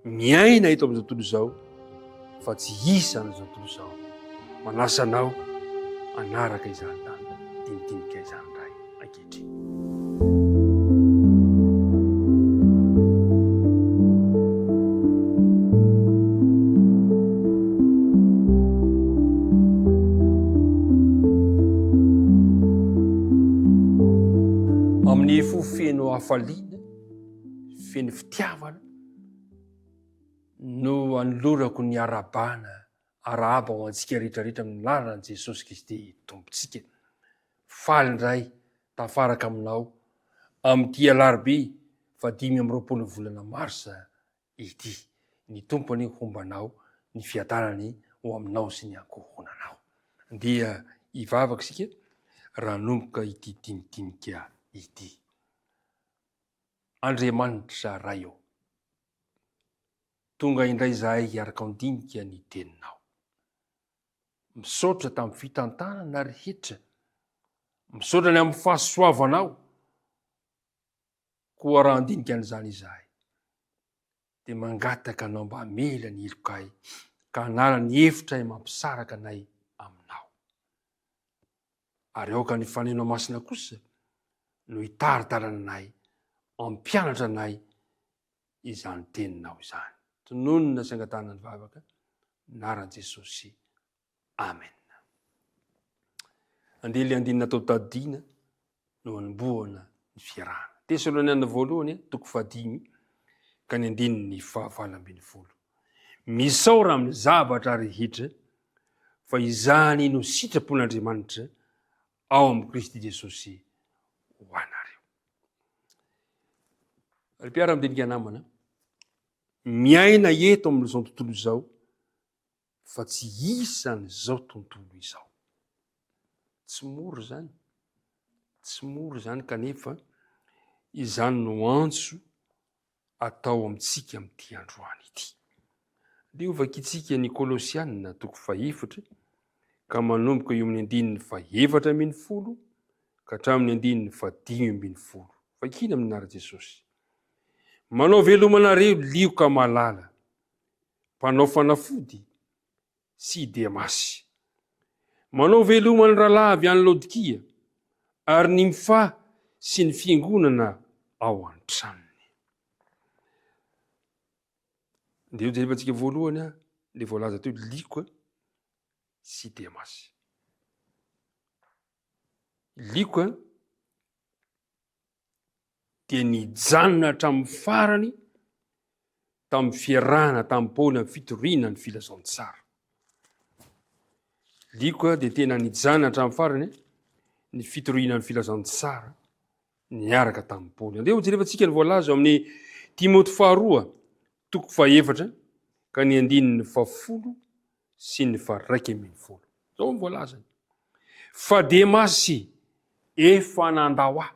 miaina eto amin'izao tontolo izao fa tsy isana izao tontolo izao. Manasanao anaraka izany tany dinidinika izany ray ankehitriny. Amin'ny fo feno hafaliana, feno fitiavana no anolorako ny arabana arahaba ho antsika rehetrarehetra amin'ny lalan'i Jesosy Kristy tompontsika. Faly indray tafaraka aminao amin'ity alarobia 5 volana marsa ity. Ny tompony hombanao, ny fiatarany ho aminao sy ny ankohonanao. Dia hivavaka isika raha nomboka ity dinidinika ity. Andriamanitra ray eo, tonga indray zahay hiaraka andinika ny teninao. Misaotra tamin'ny fitantanana rehetra, misaotra ny amin'ny fahasoavanao, koa raha andinika an'izany izahay. Dia mangataka anao mba hamela ny ilokay, ka hanala ny hevitra mampisaraka anay aminao. Ary aoka ny faneno masina kosa no hitaritarana anay, ampianatra anay izany teninao izany. Tononona sy angatana ny vavaka, naran'i Jesosy. Amen. Andely andinina tao tadina no anombohana ny fiarahana. Tesaloniana voalohany 5 ka ny 20. Misaora amin'ny zavatra rehetra fa izany no sitrapon'Andriamanitra ao amin'ny Kristy Jesosy ho anareo. Ary mpiara midinika namana, miaina eto amin'izao tontolo izao fa tsy isan'izao tontolo izao. Tsy mora zany. Tsy mora zany kanefa izany no antso atao amintsika amin'ity androany ity. Dia ovakitsika ny Kolosianina 4 ka manomboka eo amin'ny 7 ka hatramin'ny 15. Vakina amin'ny anara Jesosy. Manao velomanareo lioka malala, mpanao fanafody sy Demasy. Manao velomany rahalahy avy any Laodikia, ary Nimfa sy ny fiangonana ao an-tranony. Dia jerevantsika voalohany le voalaza teo liko sy Demasy. Liko dia nijanona hatramin'ny farany tamin'ny fiarahana tamin'ny Paoly amin'ny fitoriana ny filazantsara. Liko dia tena nijanona hatramin'ny farany ny fitoriana ny filazantsara niaraka tamin'ny Paoly. Andeo jerevantsika ny voalaza amin'ny Timoty 2 ka ny 10 sy ny 11. Zao ny voalazany. Fa Demasy efa nandao aho,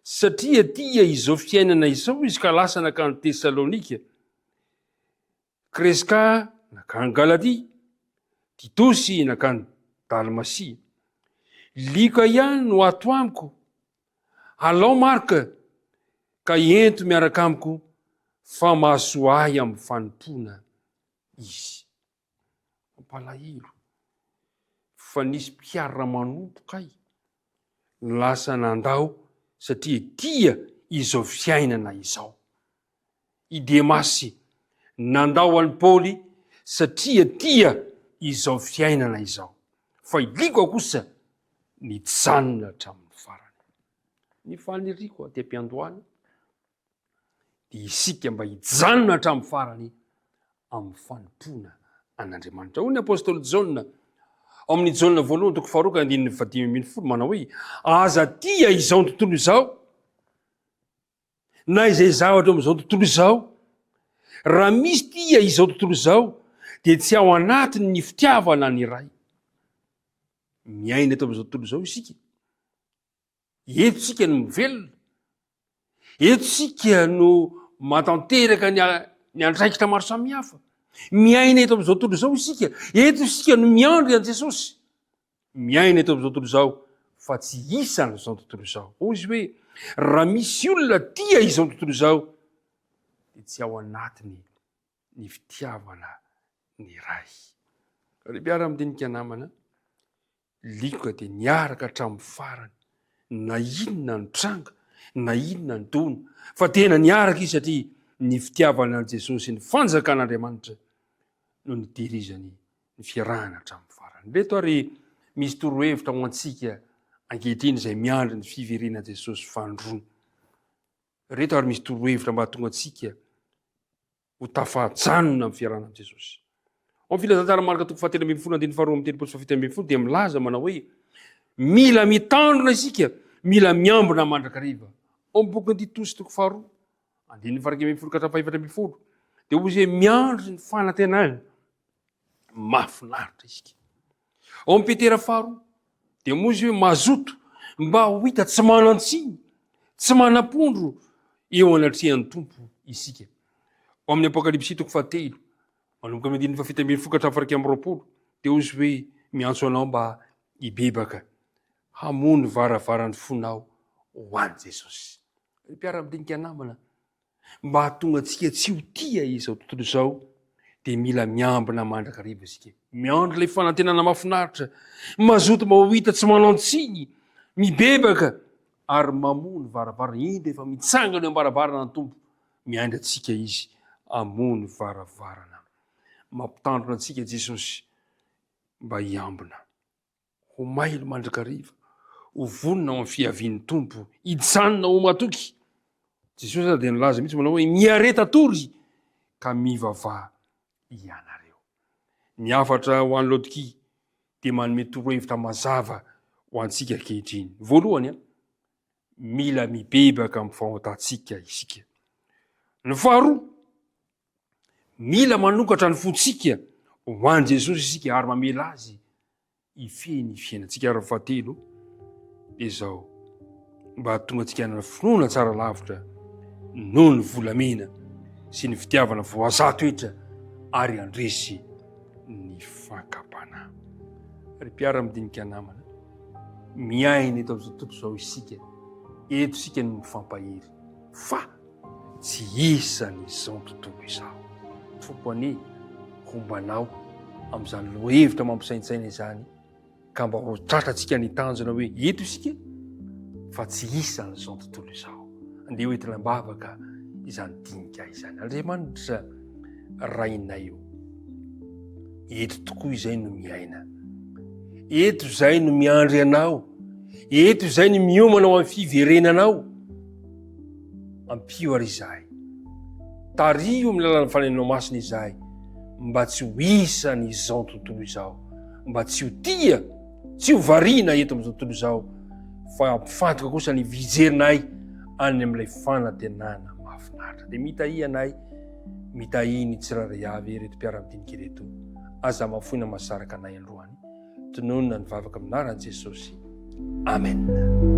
satria tia izao fiainana izao izy ka lasa nakany Tesalonika. Kreska nakany Galatia, Titosy nakany Dalmasia. Liko ihany no ato amiko, alao Marka ka ento miaraka amiko fa mahasoa ahy amin'ny fanompona izy. Mampalahelo fa nisy mpiara manompoka ahy, lasa nandao satria tia izao fiainana izao. I Demasy nandao an'i Paoly satria tia izao fiainana izao. Fa iliko kosa nijanona hatramin'ny farany. Ny faniriko aty am-piandohana dia isika mba hijanona hatramin'ny farany amin'ny fanompona an'Andriamanitra. Hoy ny apôstôly Jaona amin'ny Jaona 1:2 manao hoe, aza tia izao tontolo izao, na izay zavatra amin'izao tontolo izao, raha misy tia izao tontolo izao dia tsy ao anatiny ny fitiavana ny iray. Miaina eto amin'izao tontolo izao isika. Eto sika no mivelona. Eto sika no matanteraka ny andraikitra maro samihafa. Miaina eto amin'izao tontolo izao isika. Eto sika no miandry an Jesosy. Miaina eto amin'izao tontolo izao fa tsy isan'izao tontolo izao. Hoy izy hoe, raha misy olona tia izao tontolo izao dia tsy ao anatiny ny fitiavana ny ray. Ry mpiara-midinika namana, likoka dia niaraka hatramin'ny farany, na inona ny tranga, na inona ny dona, fa tena niaraka izy satria ny fitiavana an' Jesosy ny fanjakan'Andriamanitra no nidirizany ny fiarahana hatramin'ny farany. Reto ary misy torohevitra ho antsika ankehitriny izay miandry ny fiverenan Jesosy fandroana. Reto ary misy torohevitra mba tonga antsika ho tafajanona amin'ny fiarahana amb Jesosy. Ao amin'ny filazantara marika toko 7:7 dia milaza manao hoe mila mitandrina isika, mila miambina mandrakariva. Ao amin'ny boky ny Titosy toko 4:1-7 dia ozy hoe miandry ny fanantenana mahafinaritra isika. Ao amin'ny Petera 4 dia mozy hoe mazoto mba ho hita tsy manan-tsiny, tsy manam-pondro eo anatrehan'ny tompo isika. Ao amin'ny Apokalipsy toko 7 manomboka amin'ny 7:20 dia ozy hoe miantso anao mba hibebaka hamono varavarany fonao ho an'i Jesosy. Ry mpiara-midinika namana, mba hahatonga antsika tsy ho tia izao tontolo izao dia mila miambina mandrakariva isika, miandry ilay fanantenana mahafinaritra, mazoto mba ho hita tsy manao-tsiny, mibebaka ary mamono varavarana. Indro efa mitsangana eo am-baravarana ny tompo, miandry antsika izy hamono varavarana. Mampitandrina antsika Jesosy mba hiambina, ho mailo mandrakariva, ho vonona ao amin'ny fiavian'ny tompo, hijanona ho matoky. Jesosy dia nilaza mihitsy manao hoe miareta tory ka mivavaha ianareo. Ny hafatra ho an'ny Laodikia dia manome torohevitra mazava ho antsika ankehitriny. Voalohany, mila mibebaka amin'ny fahontantsika isika. Ny faharoa, mila manokatra ny fontsika ho an'i Jesosy isika ary mamela azy ifeny fiainantsika. Ary fahatelo dia izao, mba hahatonga antsika hanana finoana tsara lavitra noho ny volamena sy ny fitiavana voazaha toetra ary andresy ny fakapana. Ry mpiara-midinika namana, miaina eto amin'izao tontolo izao isika, eto isika no mifampahery, fa tsy isan'izao tontolo izao. Fopany hombanao amin'izany lohevitra mampisaintsaina izany, ka mba ho tratratsika ny tanjona hoe eto isika fa tsy isan'izao tontolo izao. Andeha hoentina mbavaka izany dinika izany. Andriamanitra rainay io, eto tokoa izay no miaina, eto izay no miandry anao, eto izay no miomana ao amin'ny fiverenanao. Ampio ary izahay, tario amin'ny lalan'ny fanenanao masina izahay, mba tsy ho isan'izao tontolo izao, mba tsy ho tia, tsy ho variana eto amin'izao tontolo izao, fa ampifantoka kosa ny vijerinay any amin'ilay fanantenana mahafinaritra. Dia mitahianay, mitahi ny tsiraray avy ereto mpiara-midinika ireto, aza mahafoina mahasaraka anay androany, tononona ny vavaka aminaran'i Jesosy. Amen.